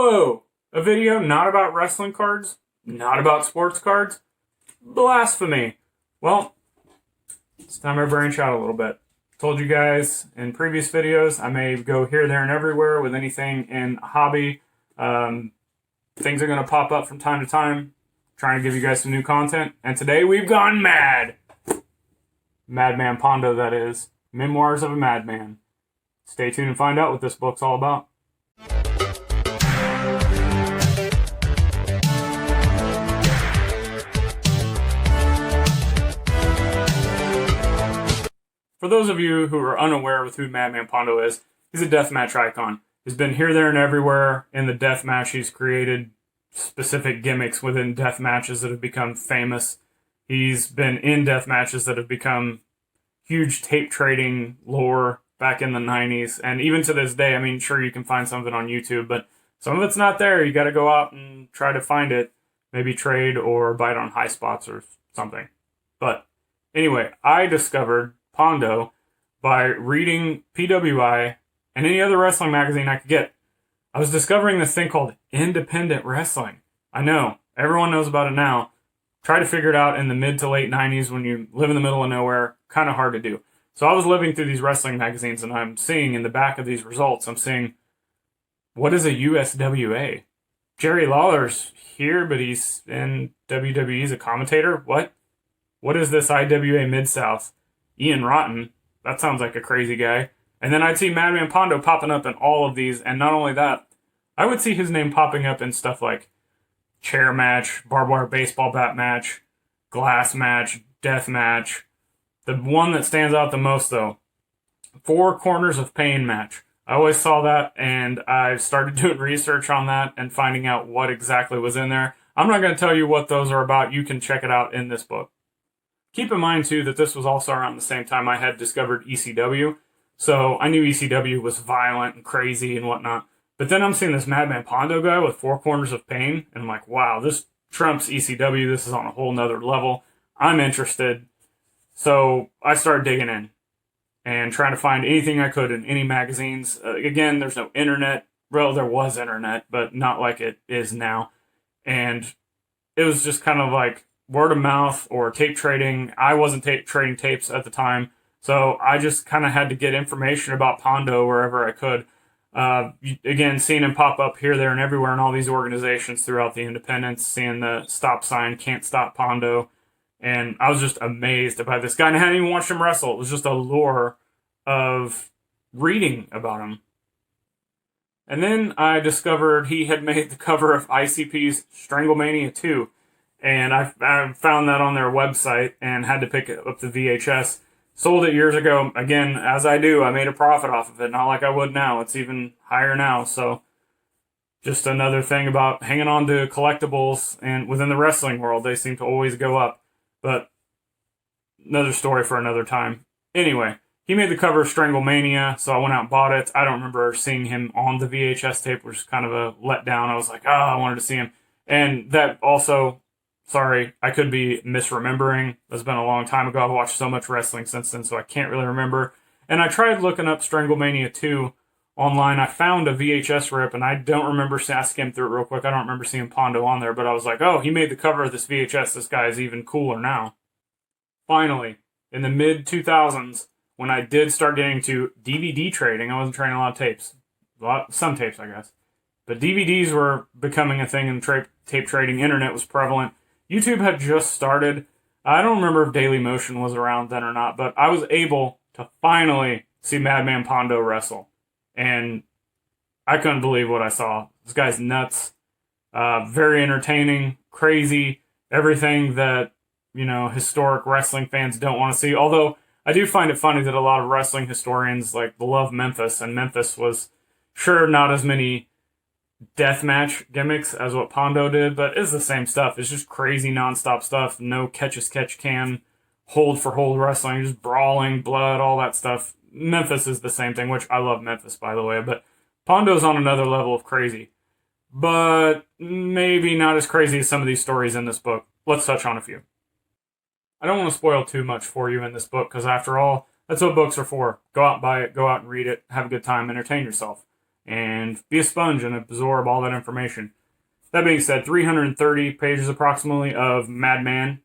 Whoa! A video not about wrestling cards? Not about sports cards? Blasphemy! Well, it's time I branch out a little bit. Told you guys in previous videos I may go here, there, and everywhere with anything in a hobby. Things are going to pop up from time to time. Trying to give you guys some new content. And today we've gone mad! Madman Pondo, that is. Memoirs of a Madman. Stay tuned and find out what this book's all about. For those of you who are unaware with who Madman Pondo is, he's a deathmatch icon. He's been here, there, and everywhere in the deathmatch. He's created specific gimmicks within death matches that have become famous. He's been in death matches that have become huge tape trading lore back in the 90s. And even to this day, I mean, sure, you can find something on YouTube, but some of it's not there. You got to go out and try to find it. Maybe trade or buy it on high spots or something. But anyway, I discovered Pondo by reading PWI and any other wrestling magazine I could get. I was discovering this thing called independent wrestling. I know, everyone knows about it now. Try to figure it out in the mid to late 90s when you live in the middle of nowhere. Kind of hard to do. So I was living through these wrestling magazines and I'm seeing in the back of these results, I'm seeing, what is a USWA? Jerry Lawler's here, but he's in WWE as a commentator? What? What is this IWA Mid-South? Ian Rotten? That sounds like a crazy guy. And then I'd see Madman Pondo popping up in all of these, and not only that, I would see his name popping up in stuff like chair match, barbed wire baseball bat match, glass match, death match. The one that stands out the most, though, 4 Corners of Pain match. I always saw that, and I started doing research on that and finding out what exactly was in there. I'm not going to tell you what those are about. You can check it out in this book. Keep in mind, too, that this was also around the same time I had discovered ECW. So I knew ECW was violent and crazy and whatnot. But then I'm seeing this Madman Pondo guy with 4 Corners of Pain. And I'm like, wow, this trumps ECW. This is on a whole nother level. I'm interested. So I started digging in and trying to find anything I could in any magazines. Again, there's no internet. Well, there was internet, but not like it is now. And it was just kind of like word of mouth or tape trading. I wasn't trading tapes at the time. So I just kind of had to get information about Pondo wherever I could. Again, seeing him pop up here, there, and everywhere in all these organizations throughout the independents, seeing the stop sign, Can't Stop Pondo. And I was just amazed by this guy. And I hadn't even watched him wrestle. It was just a lure of reading about him. And then I discovered he had made the cover of ICP's Stranglemania 2. And I found that on their website and had to pick up the VHS. Sold it years ago. Again, as I do, I made a profit off of it. Not like I would now. It's even higher now. So just another thing about hanging on to collectibles. And within the wrestling world, they seem to always go up. But another story for another time. Anyway, he made the cover of Stranglemania, so I went out and bought it. I don't remember seeing him on the VHS tape, which is kind of a letdown. I was like, I wanted to see him. And that also, sorry, I could be misremembering. It's been a long time ago. I've watched so much wrestling since then, so I can't really remember. And I tried looking up Stranglemania 2 online. I found a VHS rip, and I don't remember, I skimmed through it real quick. I don't remember seeing Pondo on there, but I was like, oh, he made the cover of this VHS. This guy is even cooler now. Finally, in the mid-2000s, when I did start getting to DVD trading, I wasn't trading a lot of tapes. Some tapes, I guess. But DVDs were becoming a thing in tape trading. Internet was prevalent. YouTube had just started. I don't remember if Daily Motion was around then or not, but I was able to finally see Madman Pondo wrestle. And I couldn't believe what I saw. This guy's nuts. Very entertaining, crazy, everything that, historic wrestling fans don't want to see. Although, I do find it funny that a lot of wrestling historians love Memphis, and Memphis was sure not as many deathmatch gimmicks as what Pondo did, but it's the same stuff. It's just crazy nonstop stuff. No catch-as-catch-can, hold-for-hold wrestling, just brawling, blood, all that stuff. Memphis is the same thing, which I love Memphis, by the way, but Pondo's on another level of crazy. But maybe not as crazy as some of these stories in this book. Let's touch on a few. I don't want to spoil too much for you in this book, because after all, that's what books are for. Go out and buy it, go out and read it, have a good time, entertain yourself. and be a sponge and absorb all that information. That being said, 330 pages approximately of Madman.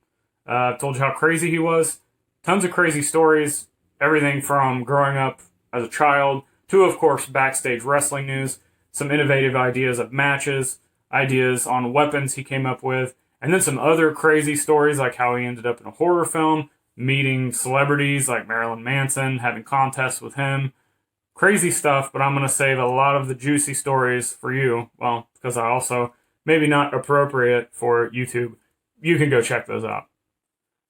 Told you how crazy he was. Tons of crazy stories. Everything from growing up as a child to, of course, backstage wrestling news. Some innovative ideas of matches. Ideas on weapons he came up with. And then some other crazy stories like how he ended up in a horror film. Meeting celebrities like Marilyn Manson. Having contests with him. Crazy stuff, but I'm going to save a lot of the juicy stories for you. Well, because I also... maybe not appropriate for YouTube. You can go check those out.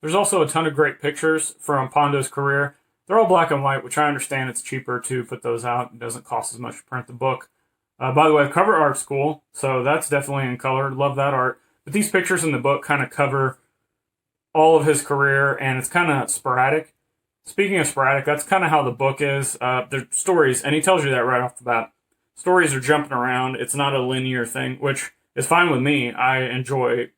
There's also a ton of great pictures from Pondo's career. They're all black and white, which I understand it's cheaper to put those out. It doesn't cost as much to print the book. By the way, the cover art's cool, so that's definitely in color. Love that art. But these pictures in the book kind of cover all of his career, and it's kind of sporadic. Speaking of sporadic, that's kind of how the book is. They're stories, and he tells you that right off the bat. Stories are jumping around. It's not a linear thing, which... it's fine with me. I enjoy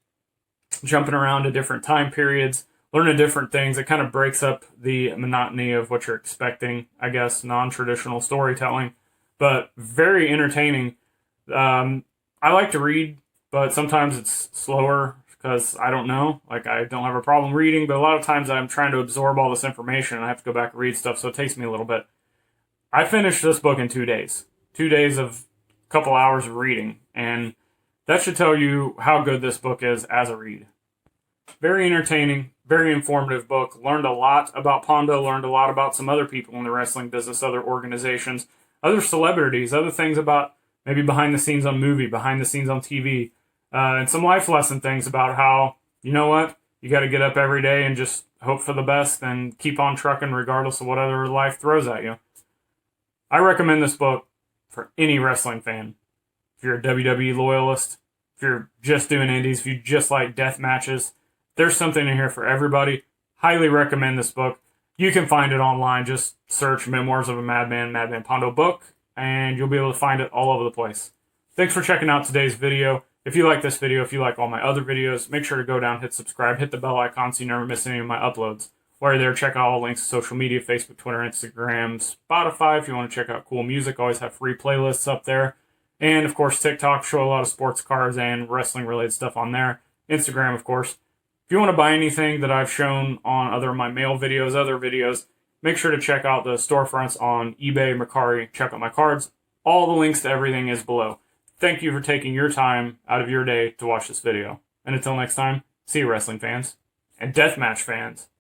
jumping around to different time periods, learning different things. It kind of breaks up the monotony of what you're expecting, I guess, non-traditional storytelling, but very entertaining. I like to read, but sometimes it's slower because I don't know. Like, I don't have a problem reading, but a lot of times I'm trying to absorb all this information and I have to go back and read stuff, so it takes me a little bit. I finished this book in 2 days. 2 days of a couple hours of reading, and that should tell you how good this book is as a read. Very entertaining, very informative book. Learned a lot about Pondo, learned a lot about some other people in the wrestling business, other organizations, other celebrities, other things about maybe behind the scenes on movie, behind the scenes on TV, and some life lesson things about how, you know what, you got to get up every day and just hope for the best and keep on trucking regardless of what other life throws at you. I recommend this book for any wrestling fan. If you're a WWE loyalist, if you're just doing indies, if you just like death matches, there's something in here for everybody. Highly recommend this book. You can find it online. Just search Memoirs of a Madman, Madman Pondo book, and you'll be able to find it all over the place. Thanks for checking out today's video. If you like this video, if you like all my other videos, make sure to go down, hit subscribe, hit the bell icon so you never miss any of my uploads. While you're there, check out all the links to social media, Facebook, Twitter, Instagram, Spotify. If you want to check out cool music, always have free playlists up there. And, of course, TikTok, show a lot of sports cars and wrestling-related stuff on there. Instagram, of course. If you want to buy anything that I've shown on other of my mail videos, other videos, make sure to check out the storefronts on eBay, Mercari. Check out my cards. All the links to everything is below. Thank you for taking your time out of your day to watch this video. And until next time, see you, wrestling fans and deathmatch fans.